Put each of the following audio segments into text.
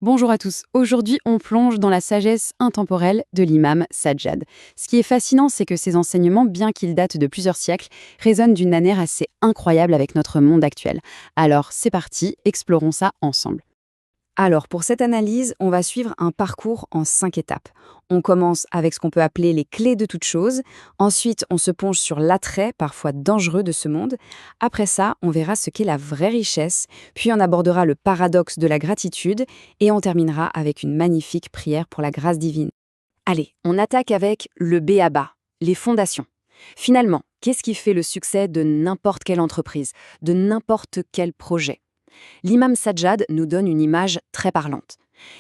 Bonjour à tous. Aujourd'hui, on plonge dans la sagesse intemporelle de l'imam Sajjad. Ce qui est fascinant, c'est que ces enseignements, bien qu'ils datent de plusieurs siècles, résonnent d'une manière assez incroyable avec notre monde actuel. Alors, c'est parti, explorons ça ensemble. Alors, pour cette analyse, on va suivre un parcours en 5 étapes. On commence avec ce qu'on peut appeler les clés de toute chose. Ensuite, on se penche sur l'attrait, parfois dangereux, de ce monde. Après ça, on verra ce qu'est la vraie richesse. Puis on abordera le paradoxe de la gratitude. Et on terminera avec une magnifique prière pour la grâce divine. Allez, on attaque avec le B à bas, les fondations. Finalement, qu'est-ce qui fait le succès de n'importe quelle entreprise, de n'importe quel projet? L'imam Sajjad nous donne une image très parlante.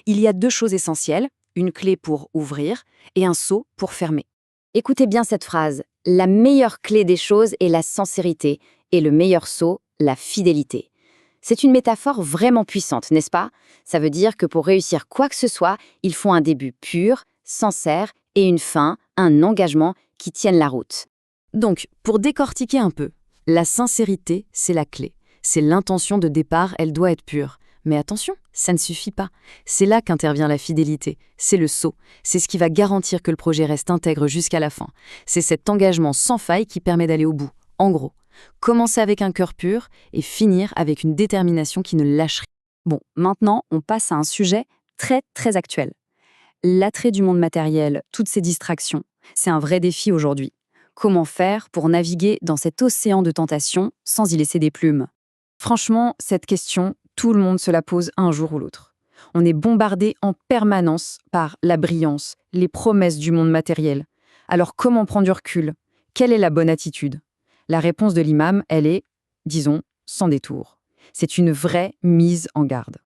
Il y a deux choses essentielles, une clé pour ouvrir et un sceau pour fermer. Écoutez bien cette phrase. La meilleure clé des choses est la sincérité et le meilleur sceau, la fidélité. C'est une métaphore vraiment puissante, n'est-ce pas? Ça veut dire que pour réussir quoi que ce soit, il faut un début pur, sincère et une fin, un engagement qui tienne la route. Donc, pour décortiquer un peu, la sincérité, c'est la clé. C'est l'intention de départ, elle doit être pure. Mais attention, ça ne suffit pas. C'est là qu'intervient la fidélité. C'est le sceau. C'est ce qui va garantir que le projet reste intègre jusqu'à la fin. C'est cet engagement sans faille qui permet d'aller au bout. En gros, commencer avec un cœur pur et finir avec une détermination qui ne lâche rien. Bon, maintenant, on passe à un sujet très actuel. L'attrait du monde matériel, toutes ces distractions, c'est un vrai défi aujourd'hui. Comment faire pour naviguer dans cet océan de tentations sans y laisser des plumes? Franchement, cette question, tout le monde se la pose un jour ou l'autre. On est bombardé en permanence par la brillance, les promesses du monde matériel. Alors comment prendre du recul? Quelle est la bonne attitude? La réponse de l'imam, elle est, disons, sans détour. C'est une vraie mise en garde.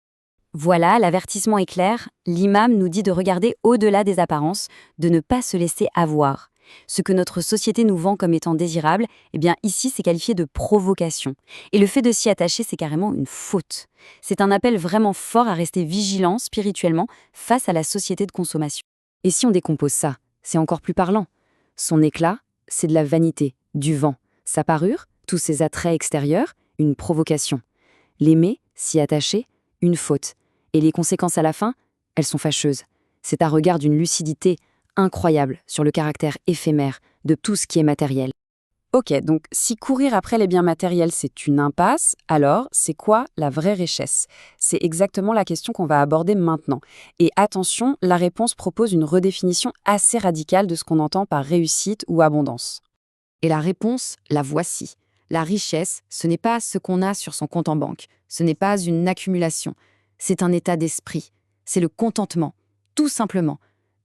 Voilà, l'avertissement est clair. L'imam nous dit de regarder au-delà des apparences, de ne pas se laisser avoir. Ce que notre société nous vend comme étant désirable, eh bien ici c'est qualifié de provocation. Et le fait de s'y attacher, c'est carrément une faute. C'est un appel vraiment fort à rester vigilant spirituellement face à la société de consommation. Et si on décompose ça, c'est encore plus parlant. Son éclat, c'est de la vanité, du vent. Sa parure, tous ses attraits extérieurs, une provocation. L'aimer, s'y attacher, une faute. Et les conséquences à la fin, elles sont fâcheuses. C'est un regard d'une lucidité incroyable sur le caractère éphémère de tout ce qui est matériel. Ok, donc si courir après les biens matériels c'est une impasse, alors c'est quoi la vraie richesse? C'est exactement la question qu'on va aborder maintenant. Et attention, la réponse propose une redéfinition assez radicale de ce qu'on entend par réussite ou abondance. Et la réponse, la voici. La richesse, ce n'est pas ce qu'on a sur son compte en banque, ce n'est pas une accumulation, c'est un état d'esprit, c'est le contentement, tout simplement.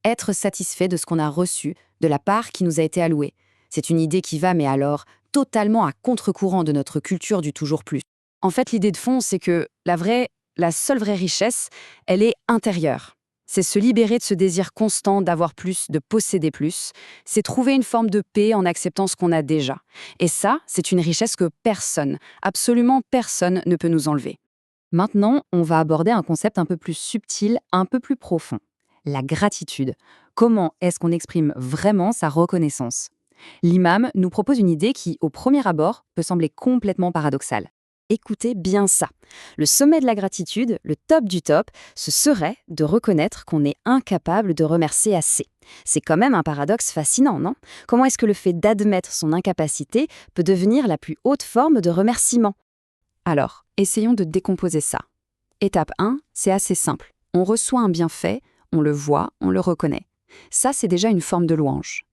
Être satisfait de ce qu'on a reçu, de la part qui nous a été allouée. C'est une idée qui va, mais alors, totalement à contre-courant de notre culture du toujours plus. En fait, l'idée de fond, c'est que la seule vraie richesse, elle est intérieure. C'est se libérer de ce désir constant d'avoir plus, de posséder plus. C'est trouver une forme de paix en acceptant ce qu'on a déjà. Et ça, c'est une richesse que personne, absolument personne, ne peut nous enlever. Maintenant, on va aborder un concept un peu plus subtil, un peu plus profond. La gratitude. Comment est-ce qu'on exprime vraiment sa reconnaissance? L'imam nous propose une idée qui, au premier abord, peut sembler complètement paradoxale. Écoutez bien ça. Le sommet de la gratitude, le top du top, ce serait de reconnaître qu'on est incapable de remercier assez. C'est quand même un paradoxe fascinant, non? Comment est-ce que le fait d'admettre son incapacité peut devenir la plus haute forme de remerciement? Alors, essayons de décomposer ça. Étape 1, c'est assez simple. On reçoit un bienfait, on le voit, on le reconnaît. Ça, c'est déjà une forme de louange.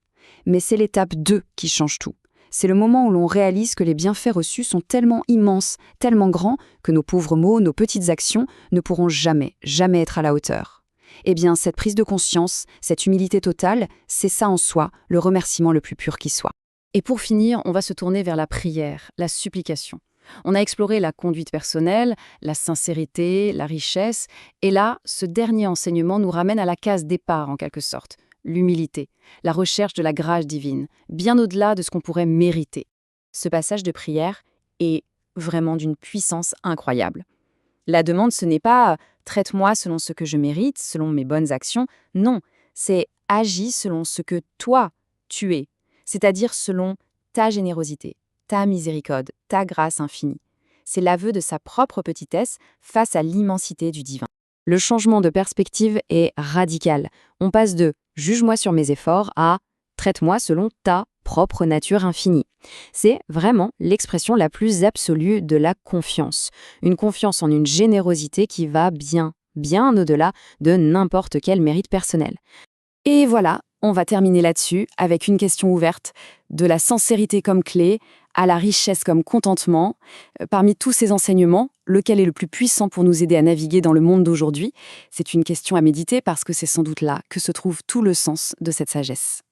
Mais c'est l'étape 2 qui change tout. C'est le moment où l'on réalise que les bienfaits reçus sont tellement immenses, tellement grands, que nos pauvres mots, nos petites actions ne pourront jamais être à la hauteur. Eh bien, cette prise de conscience, cette humilité totale, c'est ça en soi, le remerciement le plus pur qui soit. Et pour finir, on va se tourner vers la prière, la supplication. On a exploré la conduite personnelle, la sincérité, la richesse, et là, ce dernier enseignement nous ramène à la case départ en quelque sorte, l'humilité, la recherche de la grâce divine, bien au-delà de ce qu'on pourrait mériter. Ce passage de prière est vraiment d'une puissance incroyable. La demande, ce n'est pas traite-moi selon ce que je mérite, selon mes bonnes actions, non, c'est agis selon ce que toi, tu es, c'est-à-dire selon ta générosité, ta miséricorde, ta grâce infinie. C'est l'aveu de sa propre petitesse face à l'immensité du divin. Le changement de perspective est radical. On passe de juge-moi sur mes efforts à traite-moi selon ta propre nature infinie. C'est vraiment l'expression la plus absolue de la confiance. Une confiance en une générosité qui va bien, bien au-delà de n'importe quel mérite personnel. Et voilà, on va terminer là-dessus avec une question ouverte, de la sincérité comme clé à la richesse comme contentement. Parmi tous ces enseignements, lequel est le plus puissant pour nous aider à naviguer dans le monde d'aujourd'hui? C'est une question à méditer parce que c'est sans doute là que se trouve tout le sens de cette sagesse.